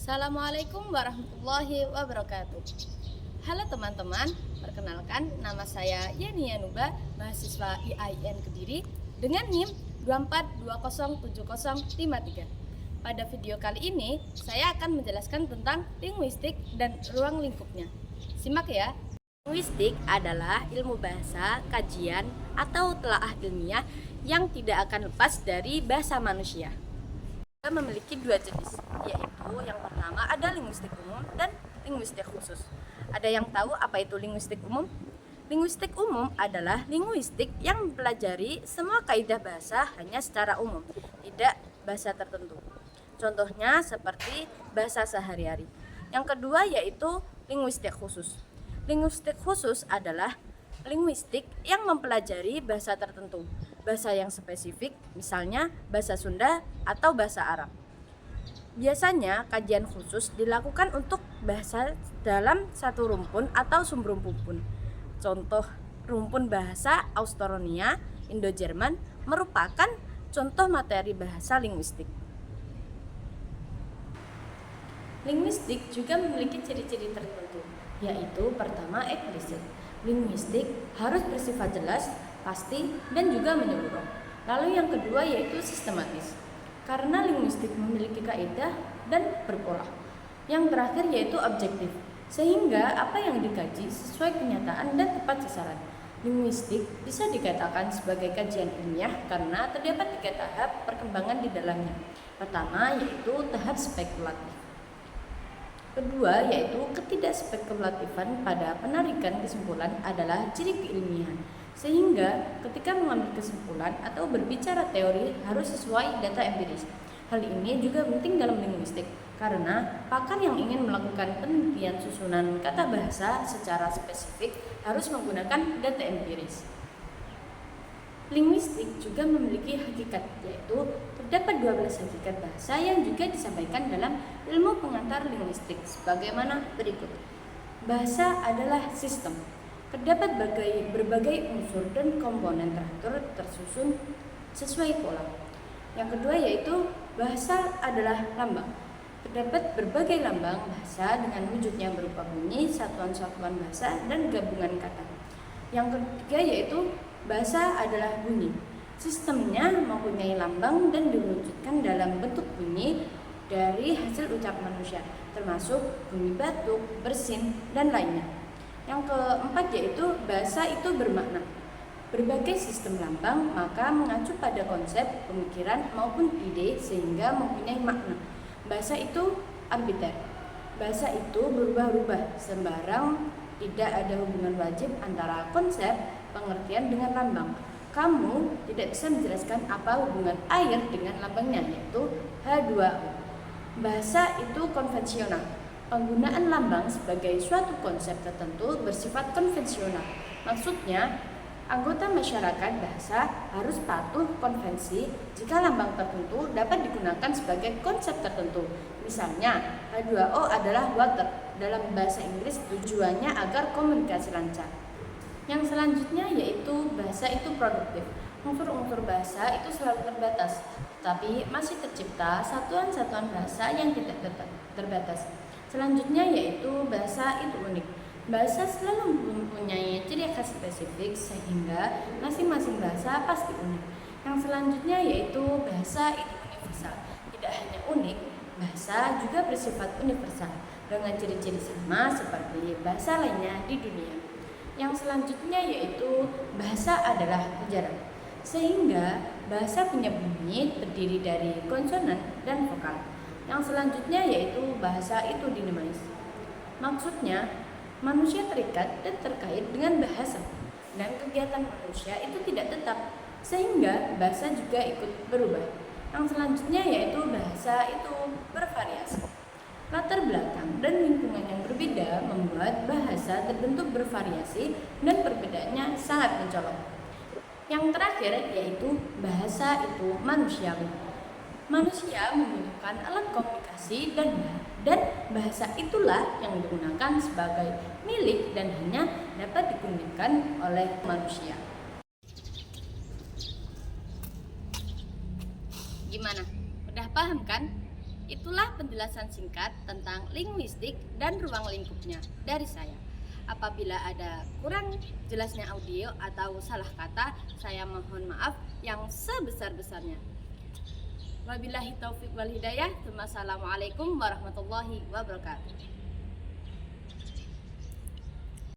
Assalamualaikum warahmatullahi wabarakatuh. Halo teman-teman, perkenalkan nama saya Yani Yanuba, mahasiswa IAIN Kediri dengan NIM 2420753. Pada video kali ini, saya akan menjelaskan tentang linguistik dan ruang lingkupnya. Simak ya. Linguistik adalah ilmu bahasa, kajian, atau telaah ilmiah yang tidak akan lepas dari bahasa manusia. Memiliki dua jenis, yaitu yang pertama ada linguistik umum dan linguistik khusus. Ada yang tahu apa itu linguistik umum? Linguistik umum adalah linguistik yang mempelajari semua kaidah bahasa hanya secara umum, tidak bahasa tertentu. Contohnya seperti bahasa sehari-hari. Yang kedua yaitu linguistik khusus. Linguistik khusus adalah linguistik yang mempelajari bahasa tertentu, bahasa yang spesifik, misalnya bahasa Sunda atau bahasa Arab. Biasanya kajian khusus dilakukan untuk bahasa dalam satu rumpun atau subrumpun. Contoh rumpun bahasa Austronia, Indo-Jerman merupakan contoh materi bahasa linguistik. Linguistik juga memiliki ciri-ciri tertentu, yaitu pertama eksplisit. Linguistik harus bersifat jelas, pasti, dan juga menyeluruh. Lalu yang kedua yaitu sistematis, karena linguistik memiliki kaidah dan berpola. Yang terakhir yaitu objektif, sehingga apa yang dikaji sesuai kenyataan dan tepat sasaran. Linguistik bisa dikatakan sebagai kajian ilmiah karena terdapat 3 tahap perkembangan di dalamnya. Pertama yaitu tahap spekulatif. Kedua yaitu ketidakspekulatifan pada penarikan kesimpulan adalah ciri keilmiahan, sehingga ketika mengambil kesimpulan atau berbicara teori harus sesuai data empiris. Hal ini juga penting dalam linguistik karena pakar yang ingin melakukan penelitian susunan kata bahasa secara spesifik harus menggunakan data empiris. Linguistik juga memiliki hakikat, yaitu terdapat 12 hakikat bahasa yang juga disampaikan dalam ilmu pengantar linguistik sebagaimana berikut. Bahasa adalah sistem. Terdapat berbagai unsur dan komponen teratur tersusun sesuai pola. Yang kedua yaitu bahasa adalah lambang. Terdapat berbagai lambang bahasa dengan wujudnya berupa bunyi, satuan-satuan bahasa, dan gabungan kata. Yang ketiga yaitu bahasa adalah bunyi. Sistemnya mempunyai lambang dan diwujudkan dalam bentuk bunyi dari hasil ucap manusia, termasuk bunyi batuk, bersin, dan lainnya. Yang keempat yaitu bahasa itu bermakna. Berbagai sistem lambang maka mengacu pada konsep, pemikiran, maupun ide sehingga mempunyai makna. Bahasa itu arbiter. Bahasa itu berubah-ubah sembarang, tidak ada hubungan wajib antara konsep, pengertian dengan lambang. Kamu tidak bisa menjelaskan apa hubungan air dengan lambangnya, yaitu H2O. Bahasa itu konvensional. Penggunaan lambang sebagai suatu konsep tertentu bersifat konvensional. Maksudnya, anggota masyarakat bahasa harus patuh konvensi jika lambang tertentu dapat digunakan sebagai konsep tertentu. Misalnya, H2O adalah water. Dalam bahasa Inggris tujuannya agar komunikasi lancar. Yang selanjutnya yaitu bahasa itu produktif. Unsur-unsur bahasa itu selalu terbatas, tapi masih tercipta satuan-satuan bahasa yang tidak terbatas. Selanjutnya yaitu bahasa itu unik. Bahasa selalu mempunyai ciri khas spesifik sehingga masing-masing bahasa pasti unik. Yang selanjutnya yaitu bahasa itu universal. Tidak hanya unik, bahasa juga bersifat universal dengan ciri-ciri sama seperti bahasa lainnya di dunia. Yang selanjutnya yaitu bahasa adalah ujaran, sehingga bahasa punya bunyi terdiri dari konsonan dan vokal. Yang selanjutnya yaitu bahasa itu dinamis. Maksudnya, manusia terikat dan terkait dengan bahasa, dan kegiatan manusia itu tidak tetap, sehingga bahasa juga ikut berubah. Yang selanjutnya yaitu bahasa itu bervariasi. Latar belakang dan lingkungan yang berbeda membuat bahasa terbentuk bervariasi dan perbedaannya sangat mencolok. Yang terakhir yaitu bahasa itu manusiawi. Manusia membutuhkan alat komunikasi dan bahasa itulah yang digunakan sebagai milik dan hanya dapat digunakan oleh manusia. Gimana? Udah paham kan? Itulah penjelasan singkat tentang linguistik dan ruang lingkupnya dari saya. Apabila ada kurang jelasnya audio atau salah kata, saya mohon maaf yang sebesar-besarnya. Wabillahi taufiq wal hidayah. Wassalamualaikum warahmatullahi wabarakatuh.